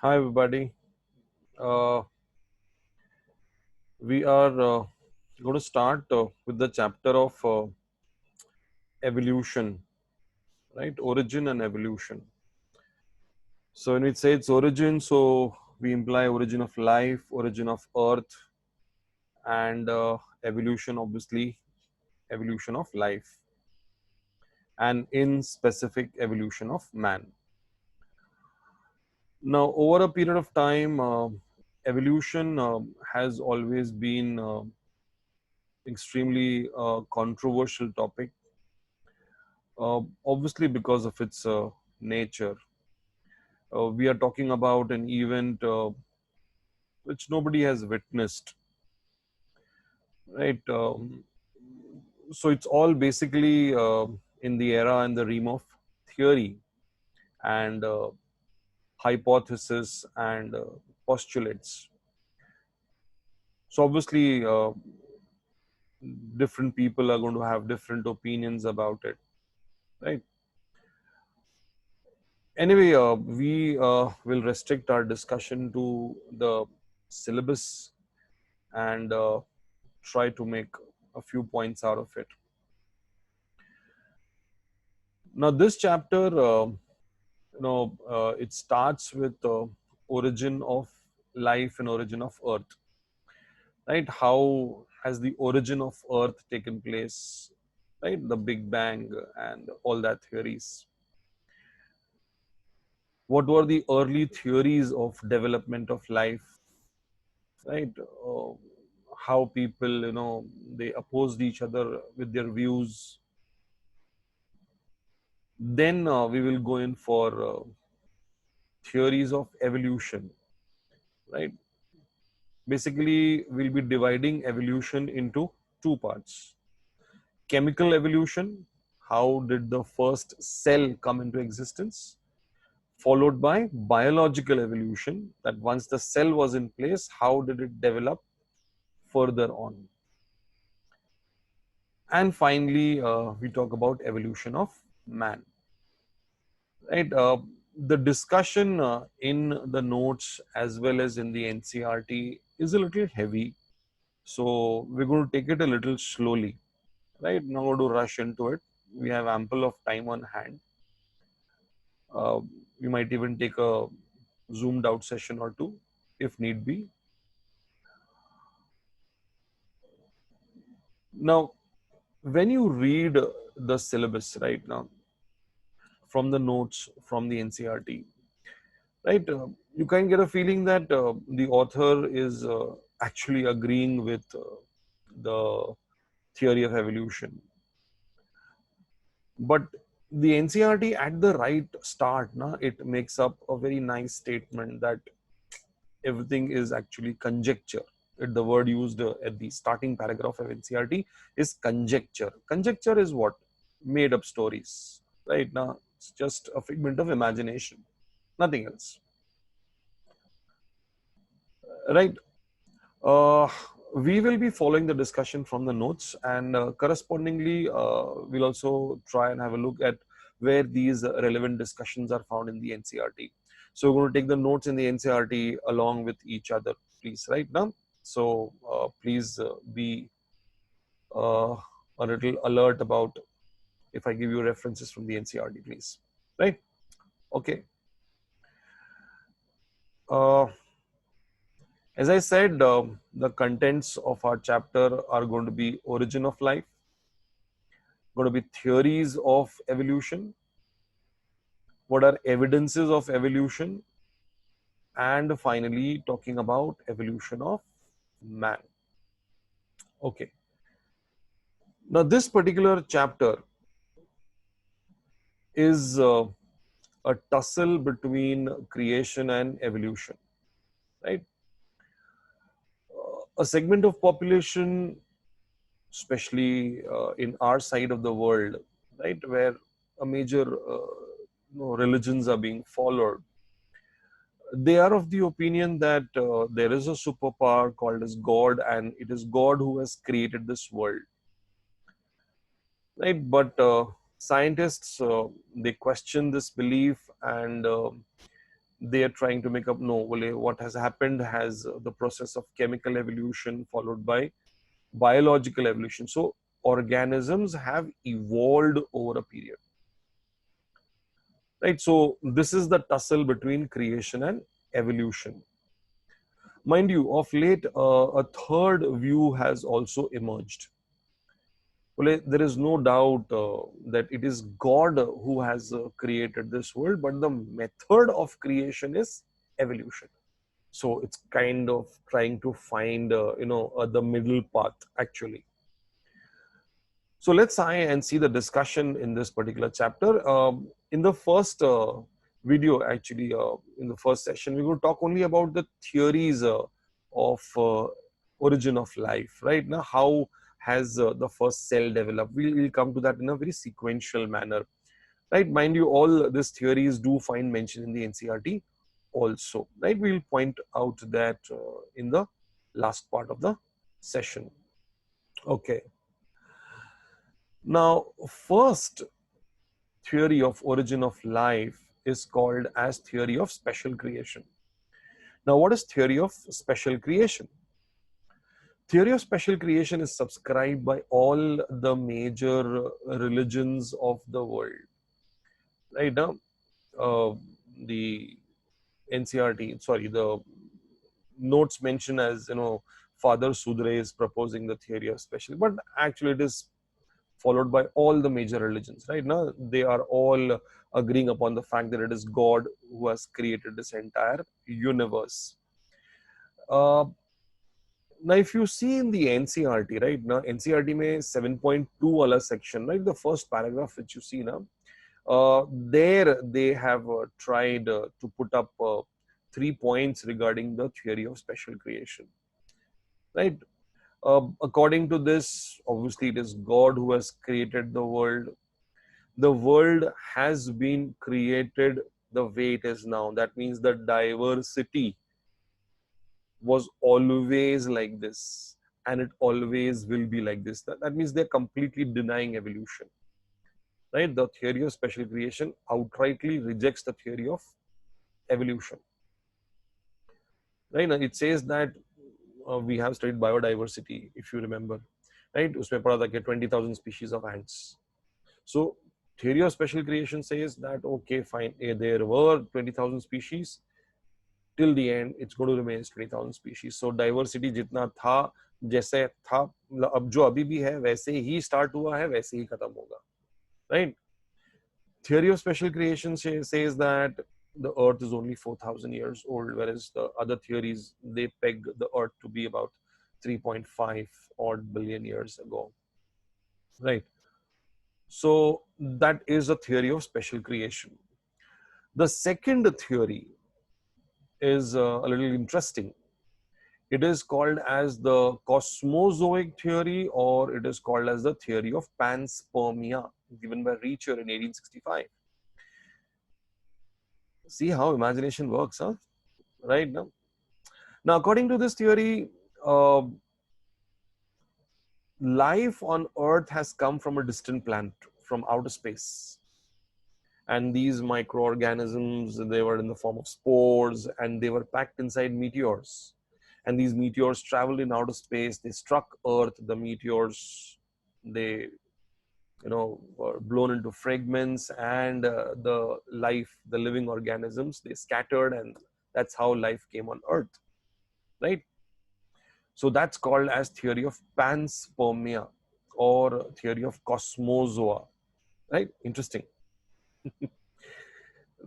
Hi, everybody. Uh, we are going to start with the chapter of evolution, right? Origin and evolution. So, when we say its origin, so we imply origin of life, origin of earth, and evolution, obviously, evolution of life, and in specific, evolution of man. Now, over a period of time, evolution has always been extremely controversial topic, obviously because of its nature. We are talking about an event which nobody has witnessed, right? So it's all basically in the era and the realm of theory and hypothesis and postulates. So obviously, different people are going to have different opinions about it, right? Anyway, we will restrict our discussion to the syllabus and try to make a few points out of it. Now, this chapter, it starts with the origin of life and origin of Earth, right? How has the origin of Earth taken place, right? The Big Bang and all that theories. What were the early theories of development of life, right? How people, they opposed each other with their views. Then we will go in for theories of evolution, right? Basically, we'll be dividing evolution into two parts. Chemical evolution, how did the first cell come into existence? Followed by biological evolution, that once the cell was in place, how did it develop further on? And finally, we talk about evolution of man, right? The discussion in the notes as well as in the NCERT is a little heavy. So we're going to take it a little slowly, right? Not going to rush into it. We have ample of time on hand. Uh, we might even take a zoomed out session or two if need be. Now, when you read the syllabus right now from the notes from the NCERT, right, you can get a feeling that the author is actually agreeing with the theory of evolution. But the NCERT at the right start, it makes up a very nice statement that everything is actually conjecture. The word used at the starting paragraph of NCERT is conjecture. Conjecture is what? Made up stories, right? Now, it's just a figment of imagination, nothing else, right? Uh, we will be following the discussion from the notes, and correspondingly, we'll also try and have a look at where these relevant discussions are found in the NCERT. So we're going to take the notes in the NCERT along with each other, please, right now. So please be uh, a little alert about if I give you references from the NCERT, please, right? Okay. Uh, as I said, the contents of our chapter are going to be origin of life, going to be theories of evolution, what are evidences of evolution, and finally talking about evolution of man. Okay. Now, this particular chapter is a tussle between creation and evolution, right? A segment of population, especially in our side of the world, right, where a major religions are being followed, they are of the opinion that there is a superpower called as God, and it is God who has created this world, right? But scientists, they question this belief, and They are trying to make up, no, what has happened has the process of chemical evolution followed by biological evolution. So organisms have evolved over a period, right? So this is the tussle between creation and evolution. Mind you, of late, a third view has also emerged. Well, there is no doubt that it is God who has created this world, but the method of creation is evolution. So it's kind of trying to find, the middle path actually. So let's try and see the discussion in this particular chapter. In the first video, actually, in the first session, we will talk only about the theories of origin of life, right? Now, how has the first cell developed? We'll come to that in a very sequential manner, right? Mind you, all these theories do find mention in the NCERT also, right? We'll point out that in the last part of the session. Okay. Now, first theory of origin of life is called as theory of special creation. Now, what is theory of special creation? Theory of special creation is subscribed by all the major religions of the world. Right now, the NCERT, sorry, the notes mention as, Father Sudre is proposing the theory of special, but actually it is followed by all the major religions, right? Now, they are all agreeing upon the fact that it is God who has created this entire universe. Now, if you see in the NCERT, right? Now, NCERT mein 7.2 wala section, right? The first paragraph which you see now, there they have tried to put up 3 points regarding the theory of special creation, right? According to this, obviously it is God who has created the world. The world has been created the way it is now. That means the diversity was always like this and it always will be like this. That means they're completely denying evolution, right? The theory of special creation outrightly rejects the theory of evolution, right? Now, it says that we have studied biodiversity, if you remember, right? Usme padha tha कि 20,000 species of ants. So theory of special creation says that, okay, fine, there were 20,000 species. Till the end, it's going to remain 20,000 species. So diversity जितना था, जैसे था, अब जो अभी भी है वैसे ही start हुआ है, वैसे ही खत्म होगा, right? Theory of special creation says that the Earth is only 4,000 years old, whereas the other theories, they peg the Earth to be about 3.5 odd billion years ago, right? So that is a theory of special creation. The second theory is a little interesting. It is called as the cosmozoic theory, or it is called as the theory of panspermia, given by Richer in 1865. See how imagination works, huh? Right now. Now, according to this theory, life on Earth has come from a distant planet, from outer space. And these microorganisms, they were in the form of spores, and they were packed inside meteors. And these meteors traveled in outer space. They struck Earth. The meteors, they, were blown into fragments, and the living organisms, they scattered, and that's how life came on Earth, right? So that's called as theory of panspermia or theory of cosmozoa, right? Interesting.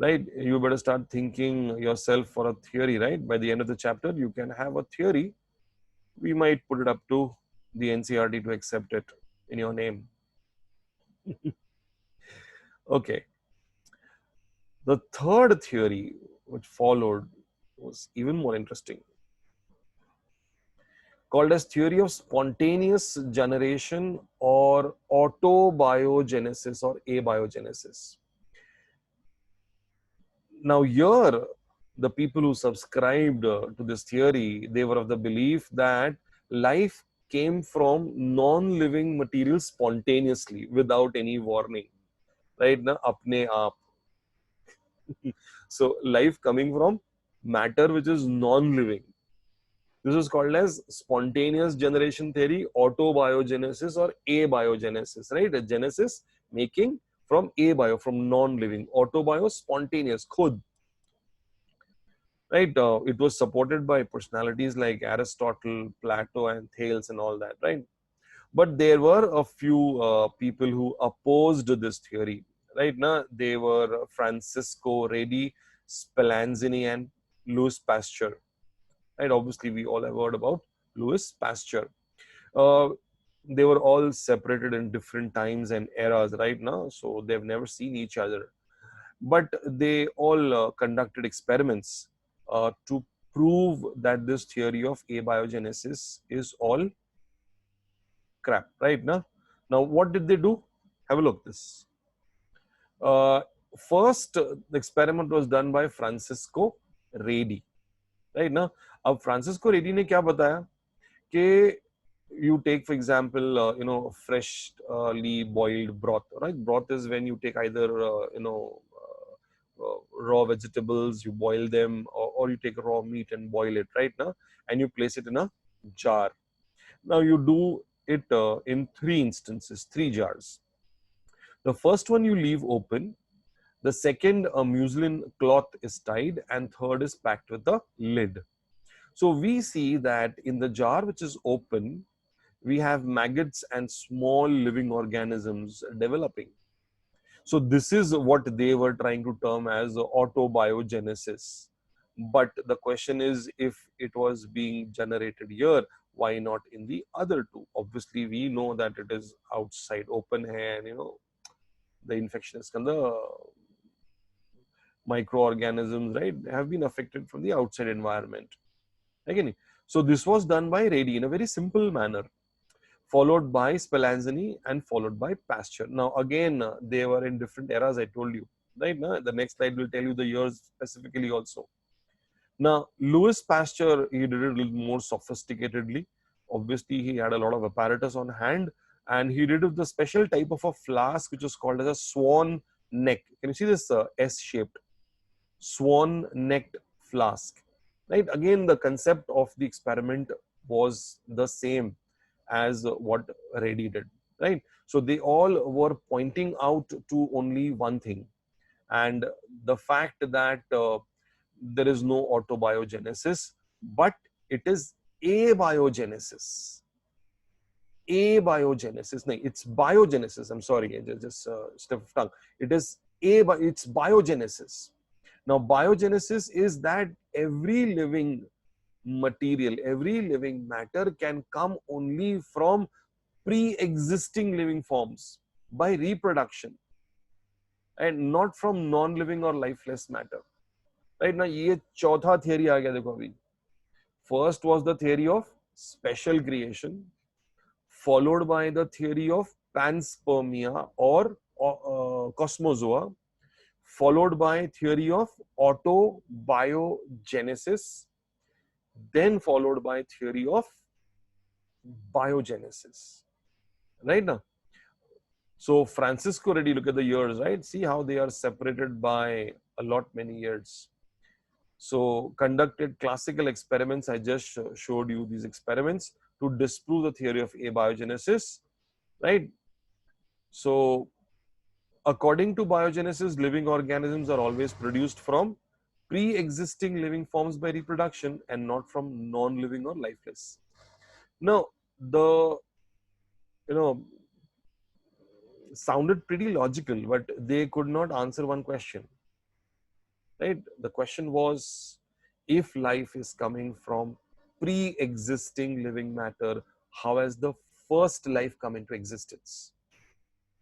Right? You better start thinking yourself for a theory, right? By the end of the chapter, you can have a theory. We might put it up to the NCERT to accept it in your name. Okay. The third theory which followed was even more interesting, called as theory of spontaneous generation or autobiogenesis or abiogenesis. Now here, the people who subscribed to this theory, they were of the belief that life came from non-living material spontaneously without any warning, right? Na apne aap. So life coming from matter which is non-living. This is called as spontaneous generation theory, autobiogenesis or abiogenesis, right? A genesis making from abio, from non-living. Autobio, spontaneous, khud, right? It was supported by personalities like Aristotle, Plato, and Thales and all that, right? But there were a few people who opposed this theory, right? Now, they were Francisco Redi, Spallanzani, and Louis Pasteur, right? Obviously, we all have heard about Louis Pasteur. Uh, they were all separated in different times and eras, right now, so they've never seen each other. But they all conducted experiments to prove that this theory of abiogenesis is all crap, right? Now, what did they do? Have a look this. Uh, First, the experiment was done by Francisco Redi, right? Now, अब Francisco Redi ने क्या बताया कि you take, for example, freshly boiled broth, right? Broth is when you take either, raw vegetables, you boil them, or you take raw meat and boil it, right? Now, and you place it in a jar. Now, you do it in three instances, three jars. The first one you leave open, the second, a muslin cloth is tied, and third is packed with a lid. So we see that in the jar which is open, we have maggots and small living organisms developing. So this is what they were trying to term as autobiogenesis. But the question is, if it was being generated here, why not in the other two? Obviously, we know that it is outside open and, the infectionists and the microorganisms, right, have been affected from the outside environment. Again, so this was done by Redi in a very simple manner, followed by Spallanzani and followed by Pasteur. Now, again, they were in different eras, I told you, right? Now, the next slide will tell you the years specifically also. Now, Louis Pasteur, he did it a little more sophisticatedly. Obviously, he had a lot of apparatus on hand, and he did it with a special type of a flask, which is called as a swan neck. Can you see this S-shaped swan-necked flask? Right? Again, the concept of the experiment was the same as what Reddy did, right? So they all were pointing out to only one thing, and the fact that there is no autobiogenesis, but it is abiogenesis. Abiogenesis, no, it's biogenesis. I'm sorry, just slip of tongue. It is it's biogenesis. Now, biogenesis is that every living material, every living matter can come only from pre-existing living forms by reproduction and not from non-living or lifeless matter. Right now, ये चौथा theory आ गया देखो अभी. First was the theory of special creation, followed by the theory of panspermia or cosmozoa, followed by theory of autobiogenesis, then followed by theory of biogenesis. Right now, so Francisco Redi, look at the years, right? See how they are separated by a lot many years. So conducted classical experiments. I just showed you these experiments to disprove the theory of abiogenesis, right? So according to biogenesis, living organisms are always produced from pre-existing living forms by reproduction and not from non-living or lifeless. Now, the, you know, sounded pretty logical, but they could not answer one question, right? The question was, if life is coming from pre-existing living matter, how has the first life come into existence?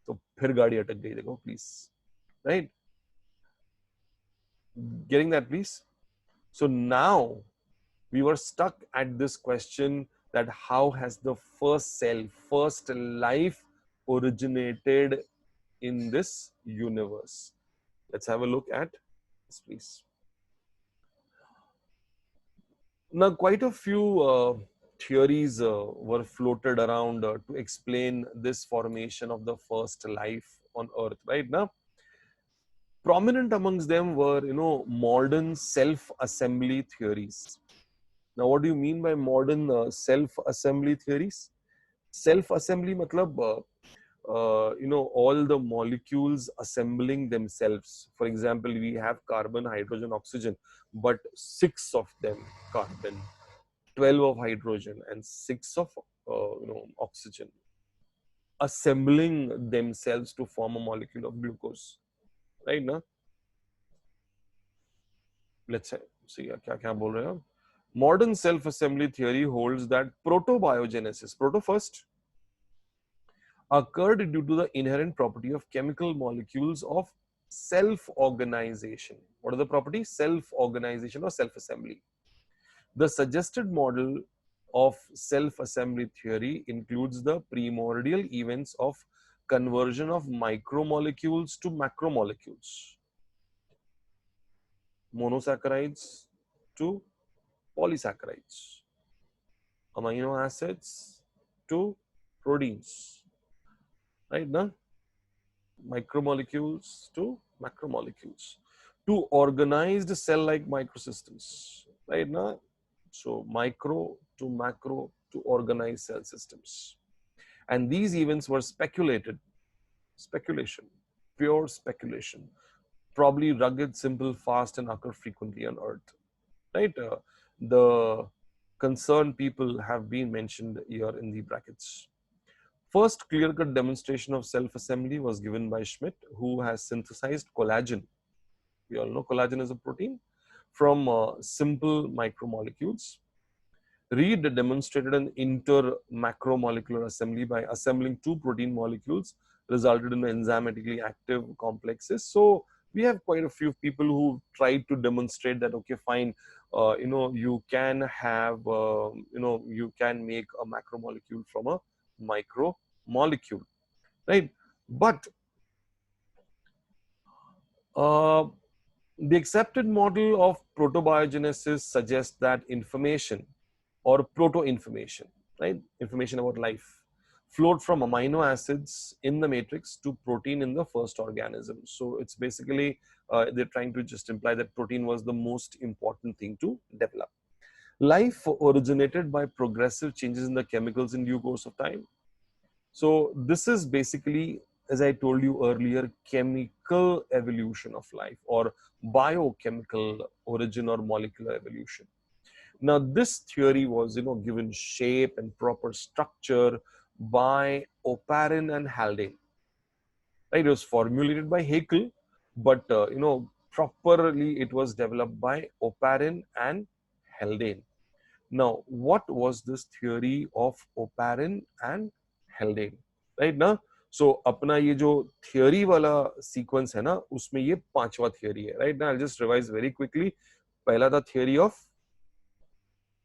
So, फिर गाड़ी अटक गई देखो, please, right? Getting that, please? So now we were stuck at this question that how has the first cell, first life originated in this universe? Let's have a look at this, please. Now, quite a few theories were floated around to explain this formation of the first life on Earth. Right now, Prominent amongst them were, modern self-assembly theories. Now, what do you mean by modern self-assembly theories? Self-assembly matlab, all the molecules assembling themselves. For example, we have carbon, hydrogen, oxygen, but 6 of them carbon, 12 of hydrogen, and 6 of oxygen, assembling themselves to form a molecule of glucose. Right now, let's say, see क्या क्या बोल रहे हैं. Modern self-assembly theory holds that protobiogenesis, proto first, occurred due to the inherent property of chemical molecules of self-organization. What are the properties? Self-organization or self-assembly. The suggested model of self-assembly theory includes the primordial events of conversion of micromolecules to macromolecules, monosaccharides to polysaccharides, amino acids to proteins, right now? Micromolecules to macromolecules, to organized cell-like microsystems, right now? So micro to macro to organized cell systems. And these events were speculation, pure speculation, probably rugged, simple, fast, and occur frequently on Earth, right? The concerned people have been mentioned here in the brackets. First clear-cut demonstration of self-assembly was given by Schmidt, who has synthesized collagen. We all know collagen is a protein from simple micromolecules. Reed demonstrated an inter-macromolecular assembly by assembling 2 protein molecules, resulted in enzymatically active complexes. So we have quite a few people who tried to demonstrate that, okay, fine, you can have, you can make a macromolecule from a micromolecule, right? But uh, the accepted model of protobiogenesis suggests that information or proto-information, right? Information about life flowed from amino acids in the matrix to protein in the first organism. So it's basically, they're trying to just imply that protein was the most important thing to develop. Life originated by progressive changes in the chemicals in due course of time. So this is basically, as I told you earlier, chemical evolution of life or biochemical origin or molecular evolution. Now, this theory was, given shape and proper structure by Oparin and Haldin. Right? It was formulated by Haeckel, but properly it was developed by Oparin and Haldane. Now, what was this theory of Oparin and Haldane? Right now, so अपना ये जो theory वाला sequence है ना, उसमें ये 5वां theory है. Right now, I'll just revise very quickly. पहला था theory of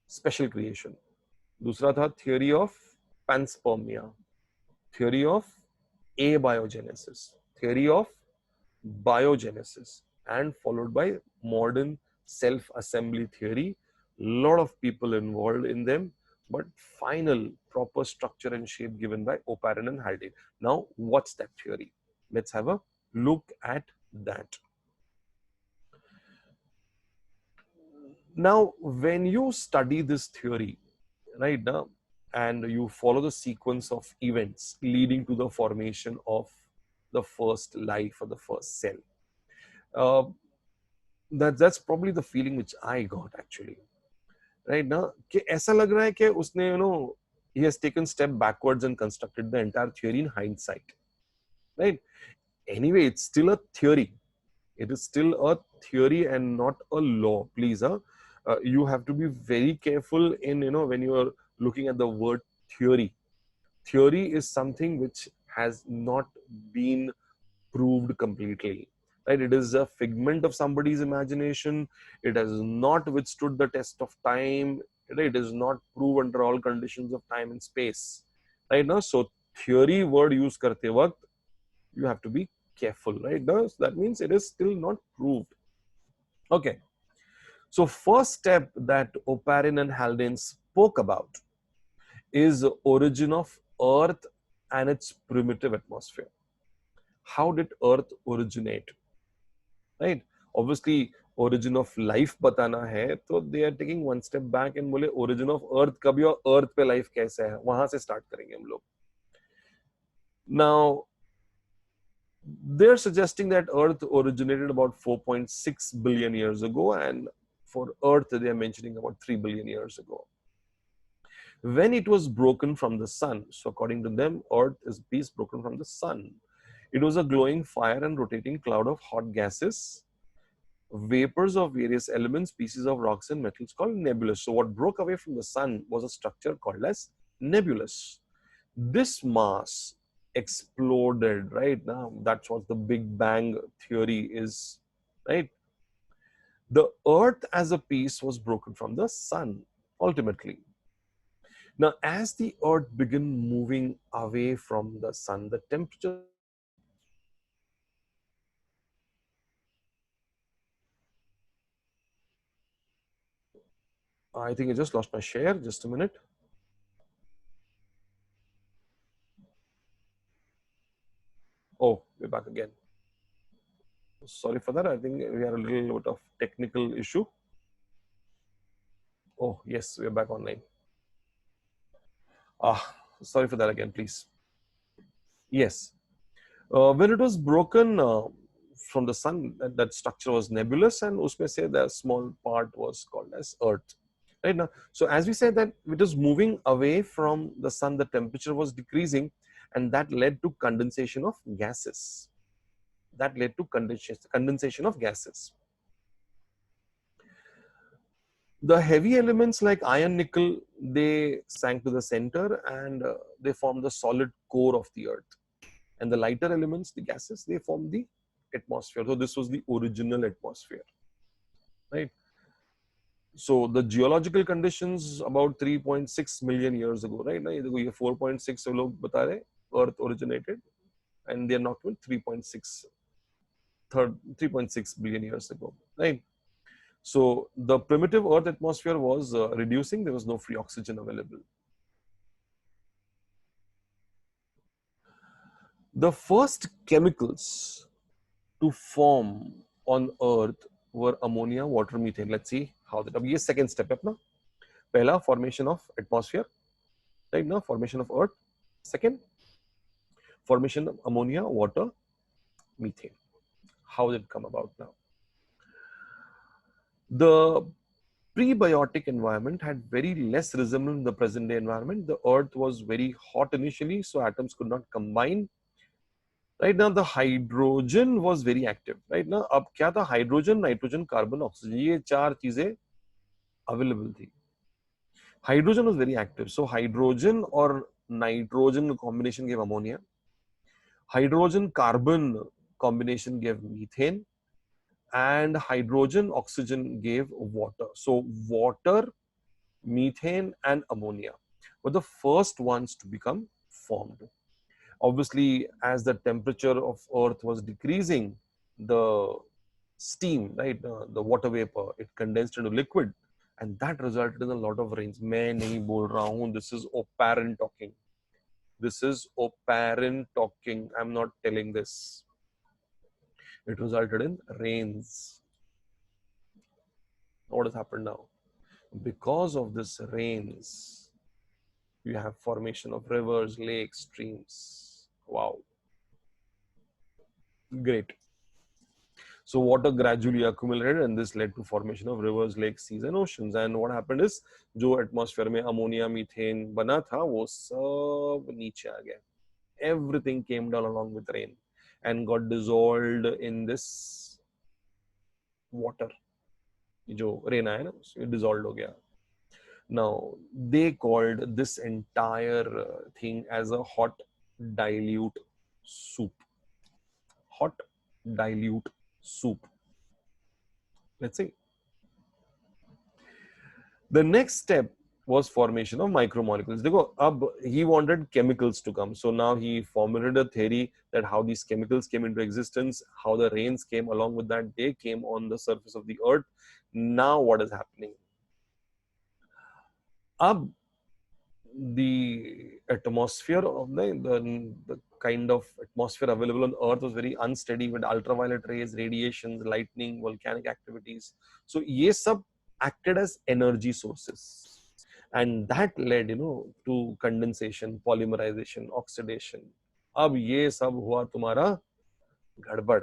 special creation. दूसरा था theory of panspermia, theory of abiogenesis, theory of biogenesis, and followed by modern self-assembly theory. Lot of people involved in them, but final proper structure and shape given by Oparin and Haldin. Now, what's that theory? Let's have a look at that. Now, when you study this theory, right now, and you follow the sequence of events leading to the formation of the first life or the first cell, uh, that's probably the feeling which I got actually. Right now, कि ऐसा लग रहा है कि उसने, he has taken step backwards and constructed the entire theory in hindsight. Right? Anyway, it's still a theory. It is still a theory and not a law. Please, you have to be very careful in, when you are looking at the word theory. Theory is something which has not been proved completely. Right? It is a figment of somebody's imagination. It has not withstood the test of time. It is not proved under all conditions of time and space. Right now, so theory word use karte waqt, you have to be careful, right? That means it is still not proved. Okay. So first step that Oparin and Haldane spoke about is the origin of Earth and its primitive atmosphere. How did Earth originate? right? Obviously origin of life बताना है, तो they are taking one step back and बोले origin of earth कभी और earth पे life कैसे है, वहां से start करेंगे हम लोग. Now they're suggesting that earth originated about 4.6 billion years ago, and for earth they are mentioning about 3 billion years ago when it was broken from the sun. So according to them, earth is a piece broken from the sun. It was a glowing fire and rotating cloud of hot gases, vapors of various elements, pieces of rocks and metals called nebulous. So what broke away from the sun was a structure called as nebulous. This mass exploded, right? Now that's what the Big Bang theory is, right? The earth as a piece was broken from the sun ultimately. Now as the earth began moving away from the sun, the temperature, I think I just lost my share, just a minute. Oh, we're back again. Sorry for that. I think we had a little bit of technical issue. Oh, yes, we're back online. Sorry for that again, please. Yes. When it was broken from the sun, that structure was nebulous, and usme se the small part was called as Earth. Right now, so as we said that it was moving away from the sun, the temperature was decreasing, and that led to condensation of gases. That led to condensation of gases. The heavy elements like iron, nickel, they sank to the center, and they formed the solid core of the earth. And the lighter elements, the gases, they formed the atmosphere. So this was the original atmosphere, right? So the geological conditions about 3.6 million years ago, right? Now, ये 4.6 लोग बता रहे, earth originated, and they are not with 3.6 billion years ago, right? So the primitive earth atmosphere was reducing. There was no free oxygen available. The first chemicals to form on earth were ammonia, water, methane. Let's see how that. अब ये second step है अपना. पहला formation of atmosphere, right? Now formation of earth. Second, formation of ammonia, water, methane. How did it come about now? The prebiotic environment had very less resemblance to the present day environment. The earth was very hot initially, so atoms could not combine. Right now, the hydrogen was very active. Right now, अब क्या था? Hydrogen, nitrogen, carbon, oxygen. ये चार चीजें available थी. Hydrogen was very active. So hydrogen or nitrogen combination gave ammonia. Hydrogen carbon combination gave methane, and hydrogen oxygen gave water. So water, methane, and ammonia were the first ones to become formed. Obviously, as the temperature of earth was decreasing, the steam, right, the water vapor, it condensed into liquid, and that resulted in a lot of rains. मैं नहीं बोल रहा हूँ, this is Oparin talking. This is Oparin talking. I'm not telling this. It resulted in rains. What has happened now? Because of this rains, you have formation of rivers, lakes, streams. Wow. Great. So water gradually accumulated, and this led to formation of rivers, lakes, seas, and oceans. And what happened is, जो atmosphere में ammonia, methane बना था, वो सब नीचे आ गया. Everything came down along with rain and got dissolved in this water. जो rain आया ना, ये dissolved हो गया. Now they called this entire thing as a hot dilute soup. Hot dilute soup. Let's see. The next step was formation of micromolecules. देखो, अब he wanted chemicals to come. So now he formulated a theory that how these chemicals came into existence, how the rains came along with that, they came on the surface of the earth. Now what is happening? अब the atmosphere of the kind of atmosphere available on Earth was very unsteady with ultraviolet rays, radiations, lightning, volcanic activities. So ये सब acted as energy sources, and that led to condensation, polymerization, oxidation. अब ये सब हुआ तुम्हारा गड़बड़,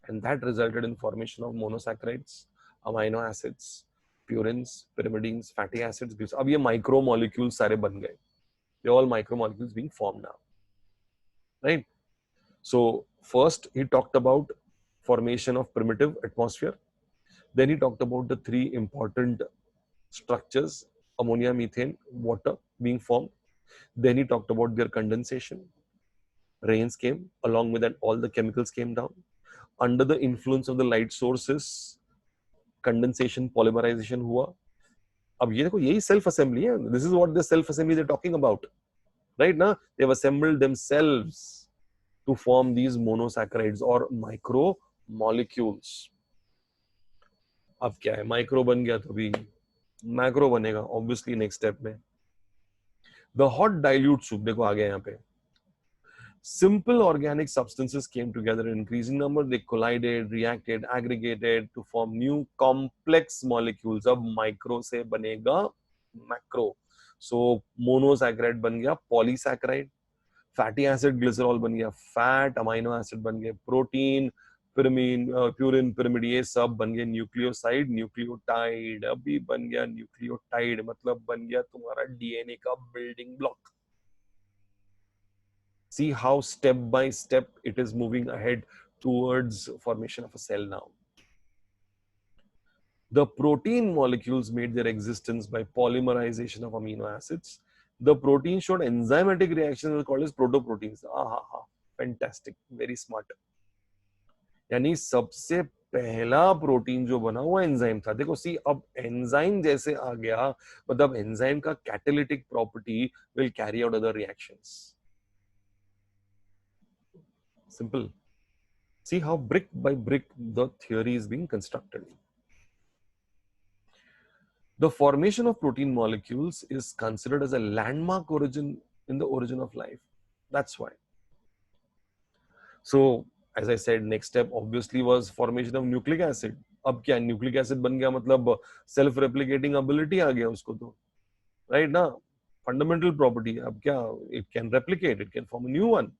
and that resulted in formation of monosaccharides, amino acids, purines, pyrimidines, fatty acids. अब ये micromolecules सारे बन गए. They're all micromolecules being formed now, right? So first he talked about formation of primitive atmosphere. Then he talked about the three important structures: ammonia, methane, water being formed. Then he talked about their condensation. Rains came, along with that all the chemicals came down. Under the influence of the light sources, condensation, polymerization हुआ. अब ये देखो, यही self assembly है. This is what the self assembly they're talking about, right? Now they've assembled themselves to form these monosaccharides or micromolecules. अब क्या है, micro बन गया तो भी मैक्रो बनेगा ऑब्वियसली नेक्स्ट स्टेप में. द हॉट डाइल्यूट सूप देखो आ गया यहाँ पे. Simple organic substances came together in increasing number. They collided, reacted, aggregated to form new complex molecules. अब माइक्रो से बनेगा मैक्रो. सो मोनोसैकेराइड बन गया पॉलीसैकेराइड, फैटी एसिड ग्लिसरॉल बन गया फैट, अमाइनो एसिड बन गए प्रोटीन, pyrimine, प्यूरिन, pyrimid, ये सब बन गए न्यूक्लियोसाइड, न्यूक्लियोटाइड. अभी बन गया न्यूक्लियोटाइड मतलब बन गया तुम्हारा डीएनए का building block. See how step by step it is moving ahead towards formation of a cell now. The protein molecules made their existence by polymerization of amino acids. The protein showed enzymatic reactions called as protoproteins. Fantastic, very smart. यानी सबसे पहला protein जो बना हुआ enzyme था. देखो सी अब enzyme जैसे आ गया मतलब एंजाइम का catalytic property will carry out other reactions. Simple. See how brick by brick the theory is being constructed. The formation of protein molecules is considered as a landmark origin in the origin of life. That's why. So, as I said, next step obviously was formation of nucleic acid. अब क्या nucleic acid बन गया मतलब self replicating ability आ गया उसको तो, right ना? Fundamental property. अब क्या, it can replicate, it can form a new one.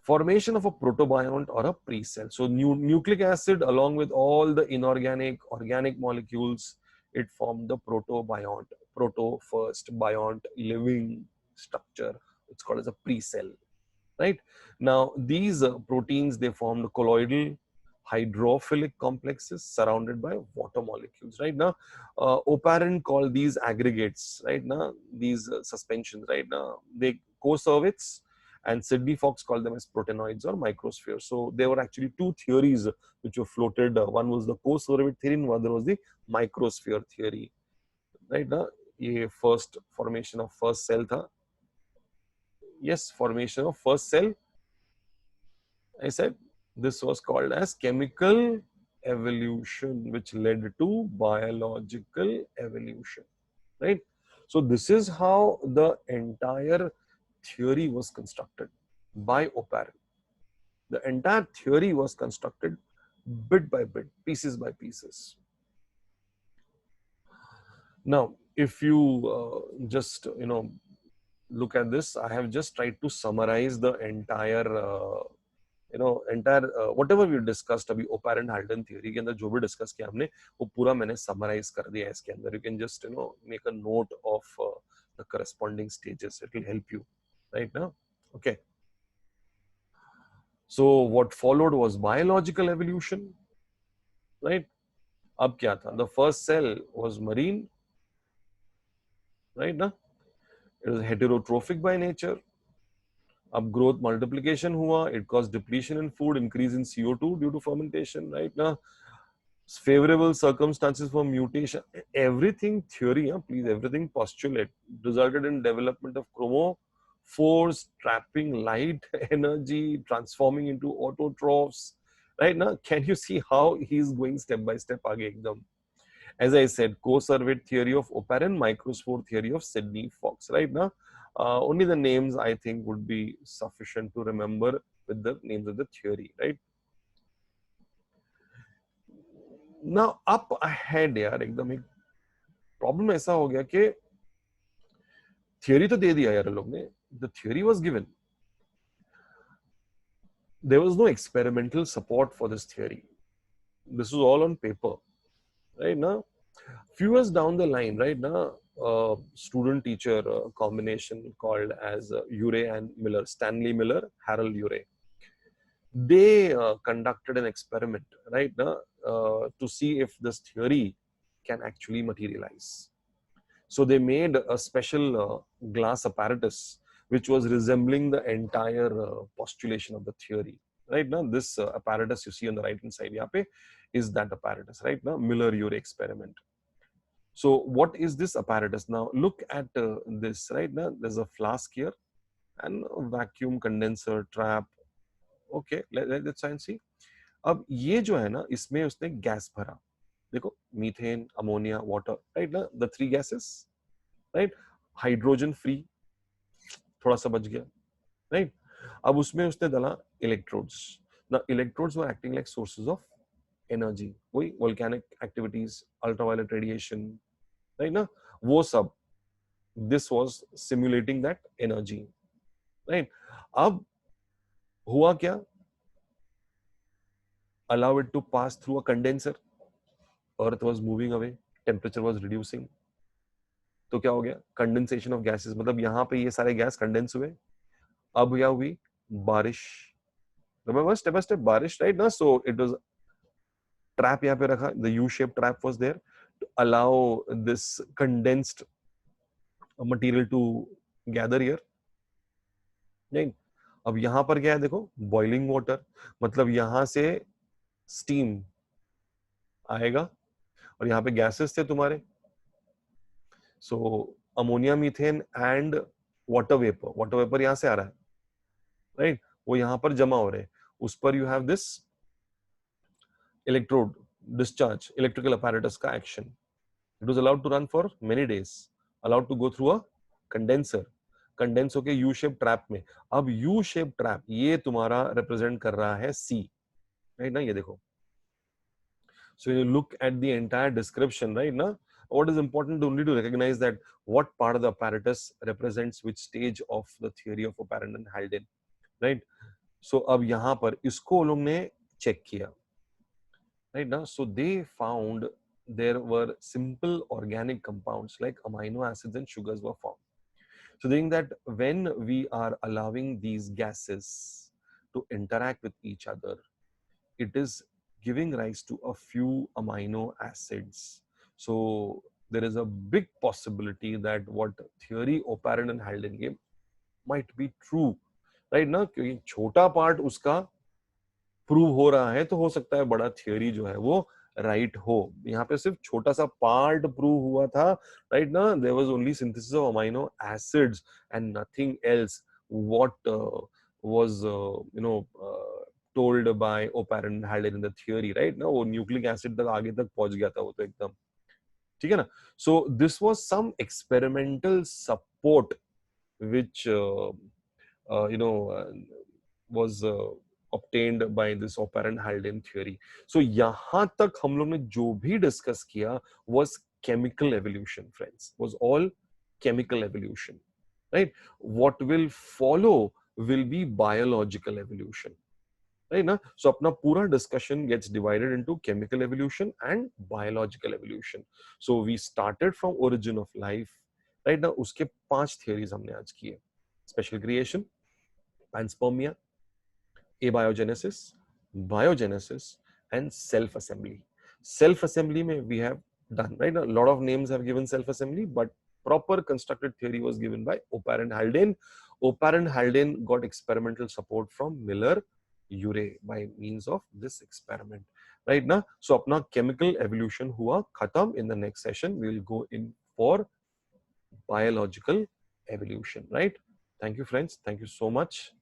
Formation of a protobiont or a pre-cell. So nucleic acid along with all the inorganic, organic molecules, it formed the protobiont. Proto first, biont, living structure. It's called as a pre-cell, right? Now these proteins, they formed colloidal hydrophilic complexes surrounded by water molecules, right? Now Oparin called these aggregates, right? Now these suspensions, right? Now they co-service, and Sidney Fox called them as proteinoids or microspheres. So there were actually two theories which were floated. One was the co-sorbate theory, and one was the microsphere theory. Right now, ये first formation of first cell था. Yes, formation of first cell. I said this was called as chemical evolution, which led to biological evolution. Right. So this is how the entire theory was constructed by Oparin. The entire theory was constructed bit by bit, pieces by pieces. Now, if you just look at this, I have just tried to summarize the entire whatever we discussed अभी Oparin Haldin theory के अंदर जो भी discuss किया हमने वो पूरा मैंने summarize कर दिया है इसके अंदर. You can just make a note of the corresponding stages. It will help you right now. Okay. So what followed was biological evolution, right? अब क्या था? The first cell was marine, right? ना? It was heterotrophic by nature. अब growth multiplication हुआ. It caused depletion in food, increase in CO2 due to fermentation, right? ना? Favorable circumstances for mutation. Everything theory, please, everything postulate resulted in development of chromophores, trapping light energy, transforming into autotrophs, right? Now, can you see how he's going step by step आगे एकदम? As I said, co-surveyed theory of Oparin, microspore theory of Sydney Fox. Right now, only the names I think would be sufficient to remember with the names of the theory. Right now, up ahead यार एकदम एक problem ऐसा हो गया कि theory तो दे दिया यार लोग ने, the theory was given, there was no experimental support for this theory. This was all on paper. Right now, few years down the line, right now, student teacher combination called as Urey and Miller, Stanley Miller, Harold Urey, they conducted an experiment right now to see if this theory can actually materialize. So they made a special glass apparatus which was resembling the entire postulation of the theory. Right now, this apparatus you see on the right hand side yahan pe is that apparatus. Right now, Miller Urey experiment. So what is this apparatus? Now look at this. Right now, there's a flask here and a vacuum condenser trap. Okay, let's try and see. अब ये जो है ना, इसमें उसने gas भरा, देखो methane, ammonia, water, right ना, the three gases, right, hydrogen free, थोड़ा सा बच गया, राइट. अब उसमें उसने डाला इलेक्ट्रोड्स. ना electrodes were acting like sources of energy, वही volcanic activities, ultraviolet radiation, right ना, वो सब, this was simulating that energy, right. अब हुआ क्या, allow it to pass through a condenser, earth was moving away, temperature was reducing, तो क्या हो गया, कंडेंसेशन ऑफ गैसेस, मतलब यहाँ पे ये सारे गैस कंडेंस हुए. अब क्या हुई, बारिश. रिमेंबर स्टेप बाय स्टेप बारिश, राइट ना. सो इट वाज ट्रैप यहाँ पे रखा, the U shape trap was there to allow this condensed material to gather here, right. अब यहाँ पर क्या है, देखो बॉइलिंग वाटर, मतलब यहाँ से स्टीम आएगा और यहाँ पे गैसेस थे तुम्हारे. So ammonia, methane and water vapour यहाँ से आ रहा है, राइट. वो यहाँ पर जमा हो रहे हैं. उस पर you have this electrode discharge, electrical apparatus का action. It was allowed to run for many days, allowed to go through a condenser, condense होके यू शेप ट्रैप में. अब यू शेप ट्रैप ये तुम्हारा रिप्रेजेंट कर रहा है सी, राइट ना, ये देखो. So you look at the entire description, right now, what is important only to recognize that what part of the apparatus represents which stage of the theory of Oparin and Haldin, right. So अब यहाँ पर इसको लोग ने check किया, right now. So they found there were simple organic compounds like amino acids and sugars were found. So they think that when we are allowing these gases to interact with each other, it is giving rise to a few amino acids. So there is a big possibility that what theory Oparin and Haldin gave might be true, right ना, क्योंकि छोटा part उसका prove हो रहा है, तो हो सकता है बड़ा थियोरी जो है वो राइट हो. यहाँ पे सिर्फ छोटा सा पार्ट प्रूव हुआ था, राइट ना. There was only synthesis of amino acids and nothing else what was told by Oparin and Haldin in the theory, right now. वो न्यूक्लिक एसिड तक आगे तक पहुंच गया था वो तो एकदम, ठीक है ना. So this was some experimental support which was obtained by this Oparin Haldin theory. So यहाँ तक हम लोग ने जो भी डिस्कस किया was chemical evolution, friends, was all chemical evolution, right. What will follow will be biological evolution, right na. So अपना पूरा discussion gets divided into chemical evolution and biological evolution. So we started from origin of life, right ना. उसके 5 theories हमने आज किए: special creation, panspermia, abiogenesis, biogenesis and self-assembly. Self-assembly में we have done, right. A lot of names have given self-assembly, but proper constructed theory was given by Oparin Haldin. Oparin Haldin got experimental support from Miller Urey by means of this experiment, right now. So अपना chemical evolution हुआ खत्म. In the next session we will go in for biological evolution, right. Thank you friends, thank you so much.